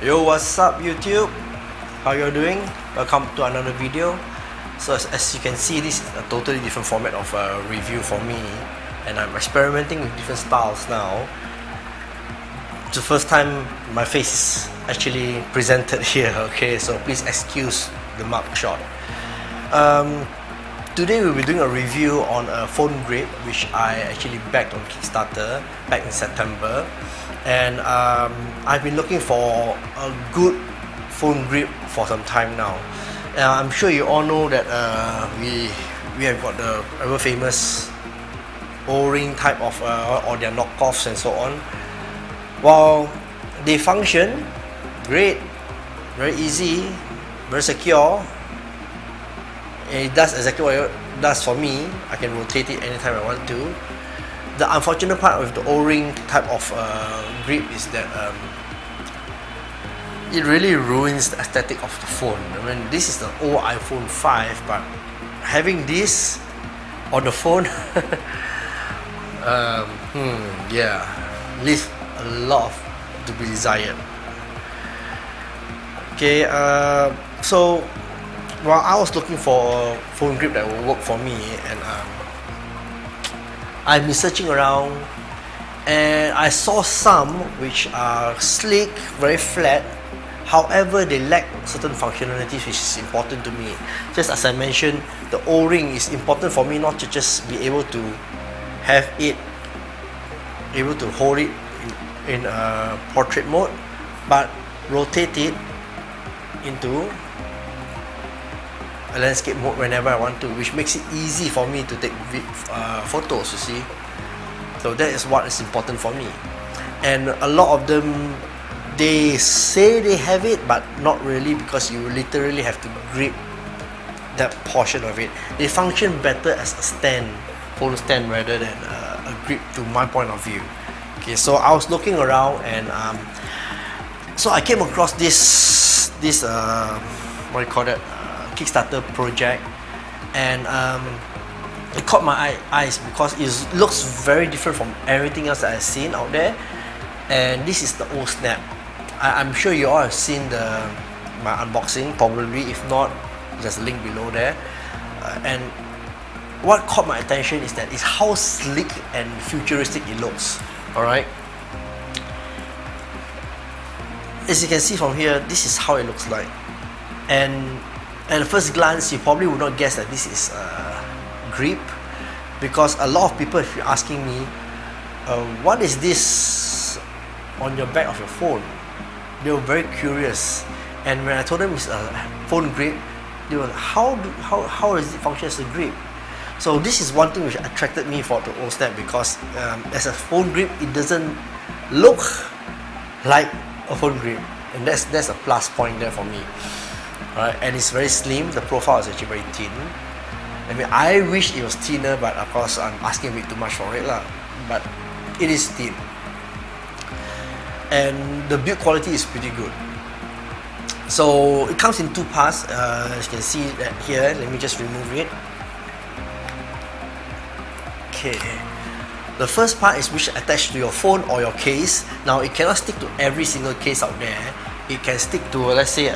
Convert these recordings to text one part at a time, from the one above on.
Yo, what's up YouTube? How you're doing? Welcome to another video. So as you can see, this is a totally different format of a review for me, and I'm experimenting with different styles now. It's the first time my face is actually presented here, okay, so please excuse the mug shot. Today we'll be doing a review on a phone grip which I actually backed on Kickstarter back in September, and I've been looking for a good phone grip for some time now. I'm sure you all know that we have got the ever famous O-ring type of or their knockoffs and so on. While they function great, very easy, very secure, it does exactly what it does for me. I can rotate it anytime I want to. The unfortunate part with the O-ring type of grip is that it really ruins the aesthetic of the phone. I mean, this is the old iPhone 5, but having this on the phone yeah, leaves a lot to be desired. Okay, so while I was looking for a phone grip that will work for me, and I've been searching around, and I saw some which are sleek, very flat. However, they lack certain functionalities which is important to me. Just as I mentioned, the O-ring is important for me, not to just be able to have it, able to hold it in a portrait mode, but rotate it into a landscape mode whenever I want to, which makes it easy for me to take photos, you see. So that is what is important for me. And a lot of them, they say they have it, but not really, because you literally have to grip that portion of it. They function better as a stand, phone stand, rather than a grip, to my point of view. Okay, so I was looking around, and so I came across this what do you call that, Kickstarter project, and it caught my eyes because it looks very different from everything else that I've seen out there. And this is the Ohsnap. I'm sure you all have seen my unboxing, probably. If not, there's a link below there. And what caught my attention is how sleek and futuristic it looks. Alright, as you can see from here, this is how it looks like. And at the first glance, you probably would not guess that this is a grip, because a lot of people, if you're asking me, what is this on your back of your phone, they were very curious. And when I told them it's a phone grip, they were like, how does it function as a grip? So this is one thing which attracted me for the Ohsnap, because as a phone grip, it doesn't look like a phone grip, and that's a plus point there for me. Alright, and it's very slim. The profile is actually very thin. I mean, I wish it was thinner, but of course I'm asking a bit too much for it lah. But it is thin, and the build quality is pretty good. So it comes in two parts. As you can see that here, let me just remove it. Okay, the first part is which attached to your phone or your case. Now it cannot stick to every single case out there. It can stick to, let's say,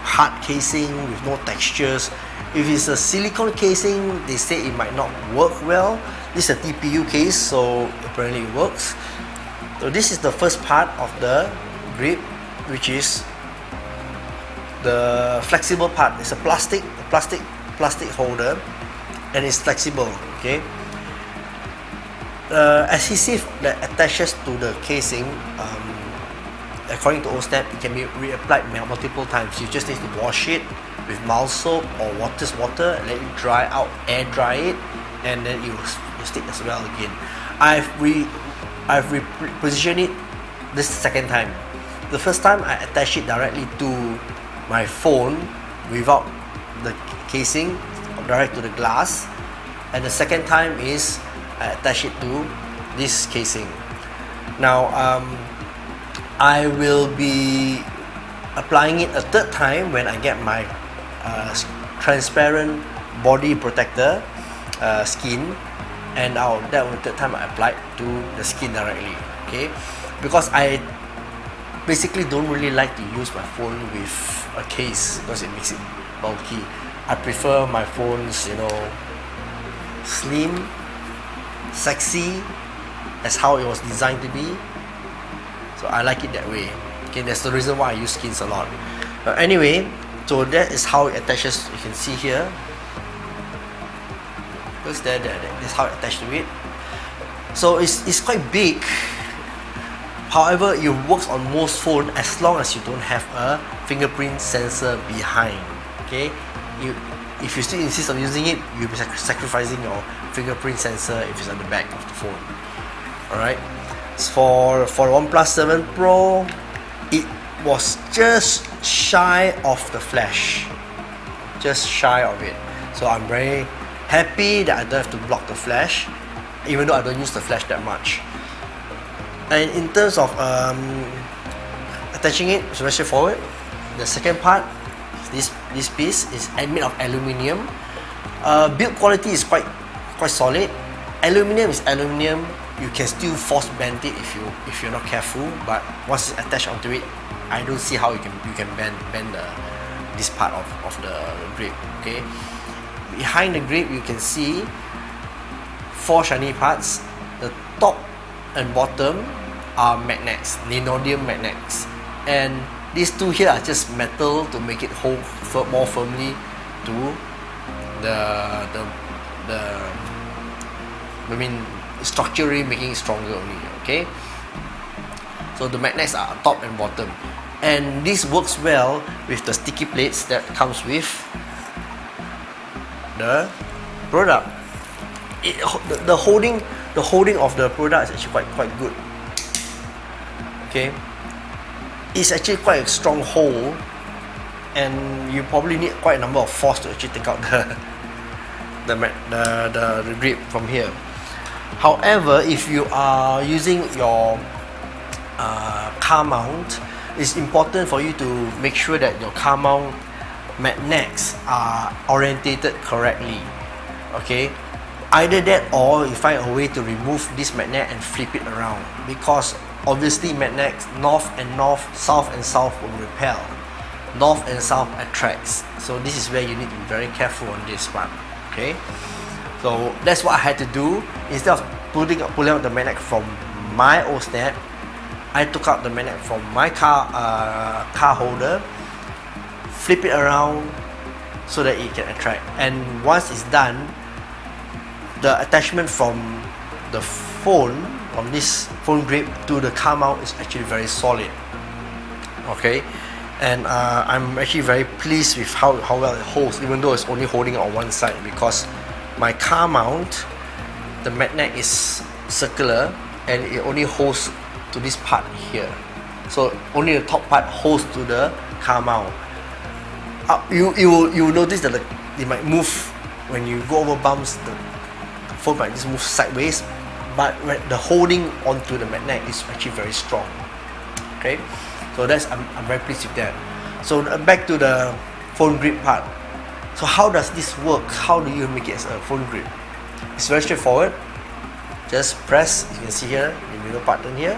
hard casing with no textures. If it's a silicone casing, they say it might not work well. This is a TPU case, so apparently it works. So this is the first part of the grip, which is the flexible part. It's a plastic holder, and it's flexible. Okay, adhesive that attaches to the casing, according to Ohsnap, it can be reapplied multiple times. You just need to wash it with mild soap or water, let it dry out, air dry it, and then it will stick as well again. I've repositioned it this second time. The first time I attached it directly to my phone without the casing, direct to the glass, and the second time is I attach it to this casing. Now I will be applying it a third time when I get my transparent body protector skin, and that was the time I applied to the skin directly. Okay, because I basically don't really like to use my phone with a case because it makes it bulky. I prefer my phones, you know, slim, sexy, as how it was designed to be. So I like it that way. Okay, that's the reason why I use skins a lot. But anyway, so that is how it attaches. You can see here. Because that's how it attached to it. So it's quite big. However, it works on most phones as long as you don't have a fingerprint sensor behind. Okay, if you still insist on using it, you'll be sacrificing your fingerprint sensor if it's on the back of the phone. Alright, for OnePlus 7 Pro, it was just shy of the flash, just shy of it. So I'm very happy that I don't have to block the flash, even though I don't use the flash that much. And in terms of attaching it, it's very straightforward. The second part, this piece is made of aluminium. Build quality is quite solid. Aluminium is aluminium. You can still force bend it if you're not careful. But once it's attached onto it, I don't see how you can bend this part of the grip. Okay. Behind the grip, you can see 4 shiny parts. The top and bottom are magnets, neodymium magnets, and these two here are just metal to make it hold more firmly to structurally making it stronger only. Okay, so the magnets are top and bottom, and this works well with the sticky plates that comes with the product. The holding of the product is actually quite good. Okay, it's actually quite a strong hold, and you probably need quite a number of force to actually take out the grip from here. However, if you are using your car mount, it's important for you to make sure that your car mount magnets are orientated correctly. Okay, either that or you find a way to remove this magnet and flip it around, because obviously magnets north and north, south and south will repel, north and south attracts. So this is where you need to be very careful on this part. Okay, so that's what I had to do. Instead of pulling out the magnet from my Ohsnap, I took out the magnet from my car holder, flip it around so that it can attract. And once it's done, the attachment from the phone, from this phone grip to the car mount, is actually very solid. Okay, and I'm actually very pleased with how well it holds, even though it's only holding it on one side, because my car mount, the magnet is circular and it only holds to this part here. So only the top part holds to the car mount. You will notice that it might move when you go over bumps. The phone might just move sideways, but when the holding onto the magnet is actually very strong. Okay, so I'm very pleased with that. So back to the phone grip part. So how does this work? How do you make it as a phone grip? It's very straightforward. Just press, you can see here the middle button here,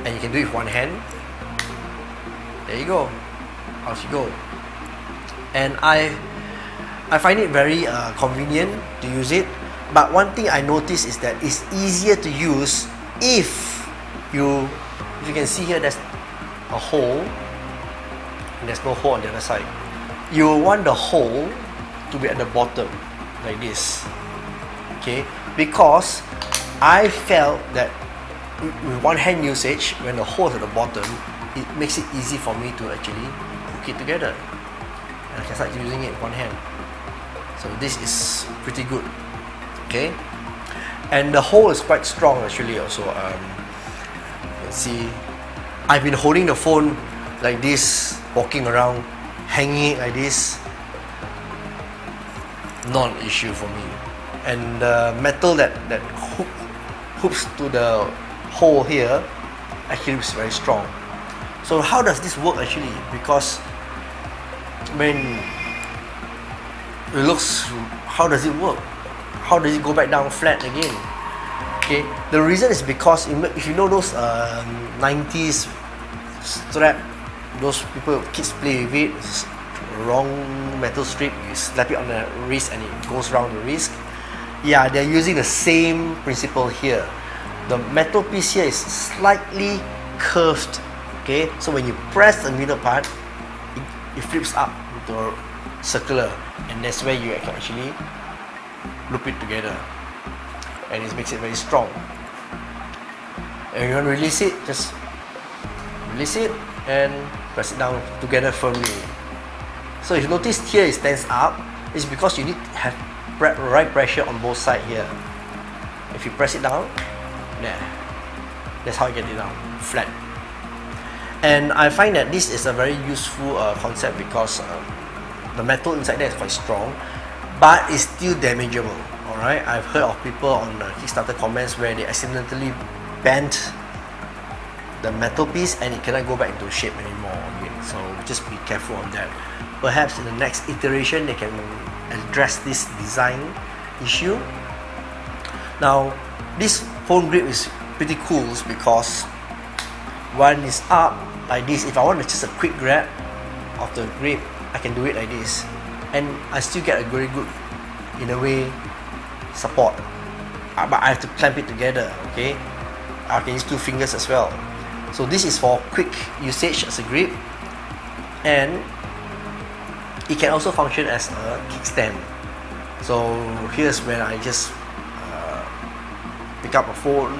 and you can do it with one hand. There you go. Out you go. And I find it very convenient to use it. But one thing I noticed is that it's easier to use if you can see here, there's a hole and there's no hole on the other side. You want the hole to be at the bottom like this. Okay, because I felt that with one hand usage, when the hole is at the bottom, it makes it easy for me to actually hook it together, and I can start using it with one hand. So this is pretty good. Okay, and the hole is quite strong actually also. Let's see, I've been holding the phone like this, walking around, hanging it like this, non-issue for me. And the metal that hooks to the hole here actually is very strong. So how does this work actually? Because when it looks, how does it work? How does it go back down flat again? Okay, the reason is because if you know those 90s strap, those people, kids play with it, wrong metal strip, you slap it on the wrist and it goes around the wrist. Yeah, they're using the same principle here. The metal piece here is slightly curved. Okay, so when you press the middle part, it flips up into a circular, and that's where you can actually loop it together, and it makes it very strong. And you want to release it, just release it and press it down together firmly. So if you notice here it stands up, it's because you need to have right pressure on both sides here. If you press it down, there, that's how you get it down, flat. And I find that this is a very useful concept because the metal inside there is quite strong, but it's still damageable. Alright, I've heard of people on Kickstarter comments where they accidentally bent the metal piece and it cannot go back into shape anymore again. So just be careful on that. Perhaps in the next iteration they can address this design issue. Now this phone grip is pretty cool because one is up like this. If I want just a quick grab of the grip, I can do it like this, and I still get a very good, in a way, support. But I have to clamp it together. Okay, I can use 2 fingers as well. So this is for quick usage as a grip, and it can also function as a kickstand. So here's when I just pick up a phone,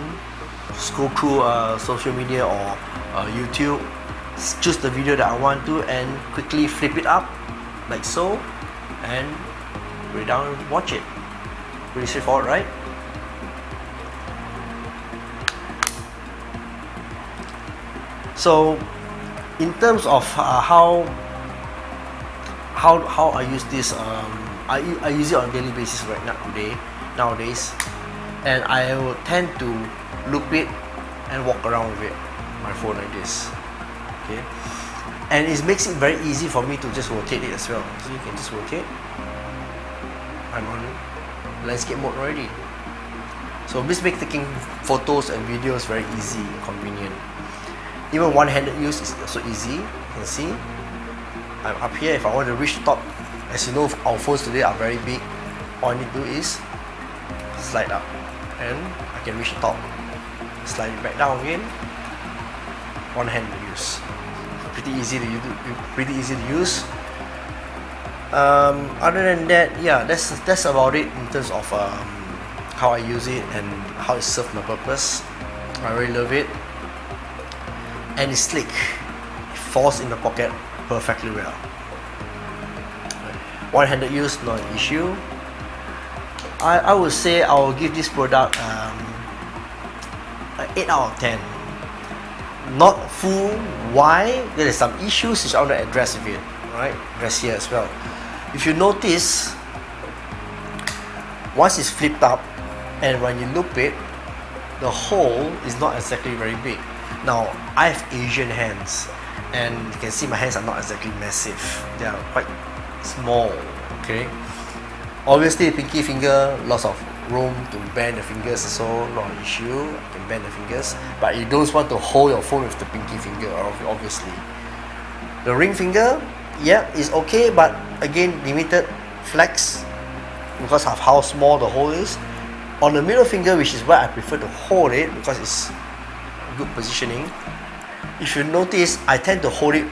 scroll through social media or YouTube, choose the video that I want to, and quickly flip it up like so, and put it down and watch it. Pretty straightforward, right? So in terms of how I use this, I use it on a daily basis right now nowadays, and I will tend to loop it and walk around with it, my phone like this. Okay, and it makes it very easy for me to just rotate it as well. So you can just rotate. I'm on landscape mode already. So this makes taking photos and videos very easy and convenient. Even one-handed use is also easy. You can see I'm up here. If I want to reach the top, as you know, our phones today are very big. All I need to do is slide up and I can reach the top. Slide it back down again. One-handed use. Pretty easy to use. Other than that, yeah, that's about it in terms of how I use it and how it serves my purpose. I really love it, and it's slick. It falls in the pocket perfectly well. One-handed use, not an issue. I would say I will give this product an 8 out of 10. Not full. Why? There is some issues which I want to address with it. Right, address here as well. If you notice, once it's flipped up, and when you loop it, the hole is not exactly very big. Now I have Asian hands, and you can see my hands are not exactly massive. They are quite small. Okay. Obviously, pinky finger, lots of room to bend the fingers, so not an issue. You can bend the fingers, but you don't want to hold your phone with the pinky finger, obviously. The ring finger, yeah, is okay, but again, limited flex because of how small the hole is. On the middle finger, which is where I prefer to hold it because it's good positioning. If you notice, I tend to hold it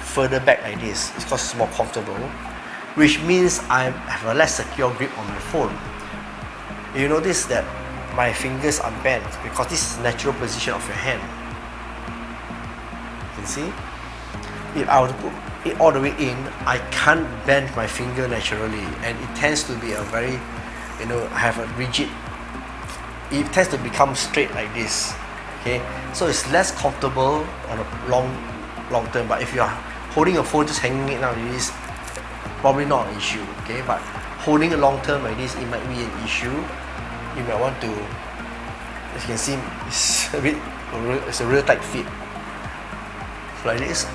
further back like this because it's more comfortable, which means I have a less secure grip on my phone. You notice that my fingers are bent because this is the natural position of your hand. You can see? If I were to put it all the way in, I can't bend my finger naturally, and it tends to be a very, have a rigid, it tends to become straight like this. Okay, so it's less comfortable on a long term. But if you are holding your phone just hanging it now like this, probably not an issue. Okay, but holding it long term like this, it might be an issue. You might want to, as you can see, it's a real tight fit. So like this,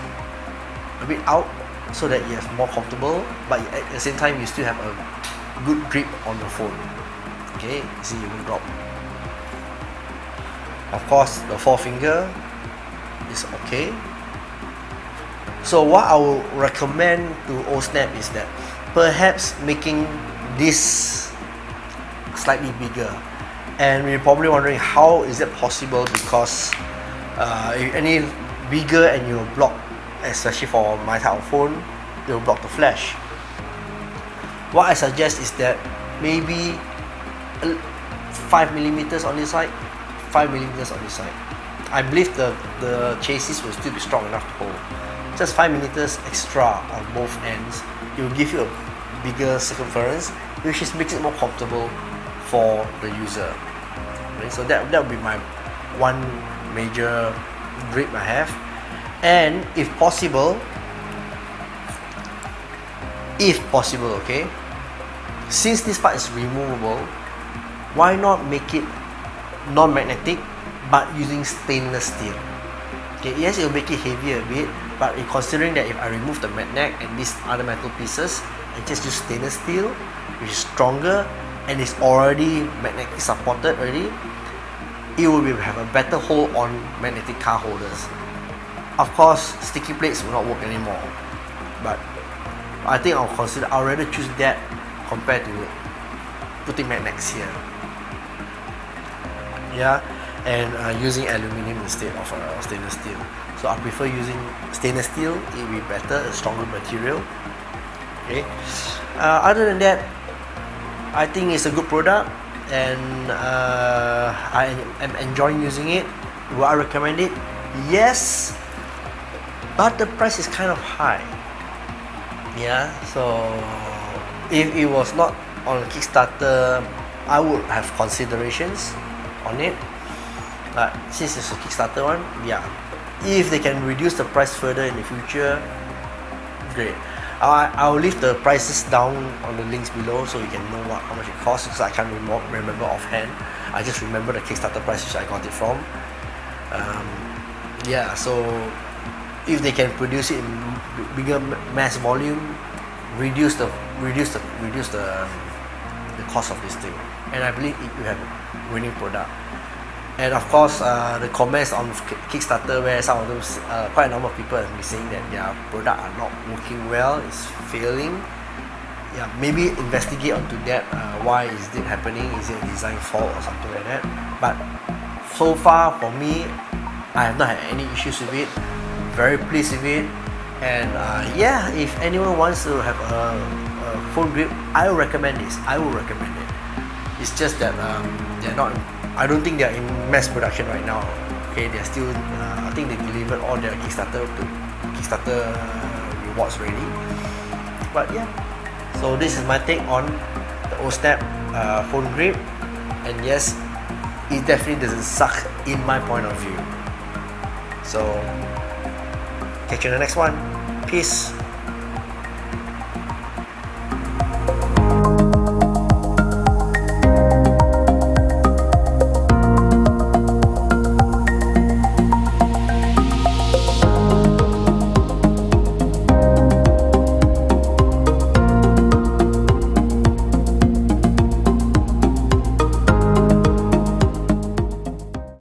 a bit out, so that you have more comfortable, but at the same time you still have a good grip on the phone. Okay, see, you won't drop. Of course, the forefinger is okay. So what I would recommend to Ohsnap is that perhaps making this slightly bigger. And you're probably wondering how is it possible, because if any bigger and you block, especially for my type of phone, it will block the flash. What I suggest is that maybe 5mm on this side, 5mm on this side. I believe the chassis will still be strong enough to hold. Just 5mm extra on both ends, it will give you a bigger circumference, which makes it more comfortable for the user. Okay, so that would be my one major grip I have. And if possible, okay, since this part is removable, why not make it non-magnetic but using stainless steel? Okay, yes, it will make it heavier a bit, but considering that if I remove the magnet and these other metal pieces and just use stainless steel, which is stronger and is already magnetically supported already, it will have a better hold on magnetic car holders. Of course, sticky plates will not work anymore, but I think I'll rather choose that compared to putting magnets here. Yeah, and using aluminium instead of stainless steel. So I prefer using stainless steel. It will be better, a stronger material. Okay. Other than that, I think it's a good product, and I am enjoying using it. Would I recommend it? Yes, but the price is kind of high. Yeah, so if it was not on Kickstarter, I would have considerations on it. But since it's a Kickstarter one, yeah, if they can reduce the price further in the future, great. I'll leave the prices down on the links below so you can know how much it costs, because I can't remember offhand. I just remember the Kickstarter price which I got it from. Yeah, so if they can produce it in bigger mass volume, reduce the cost of this thing, and I believe it will have a winning product. And of course, the comments on Kickstarter, where some of them, quite a number of people have been saying that their product are not working well, it's failing. Yeah, maybe investigate onto that. Why is it happening? Is it a design fault or something like that? But so far, for me, I have not had any issues with it. Very pleased with it. And yeah, if anyone wants to have a phone grip, I will recommend this. I will recommend it. It's just that they're not. I don't think they're in mass production right now. Okay, they're still. I think they delivered all their Kickstarter rewards already. But yeah, so this is my take on the Ohsnap phone grip. And yes, it definitely doesn't suck in my point of view. So catch you in the next one. Peace.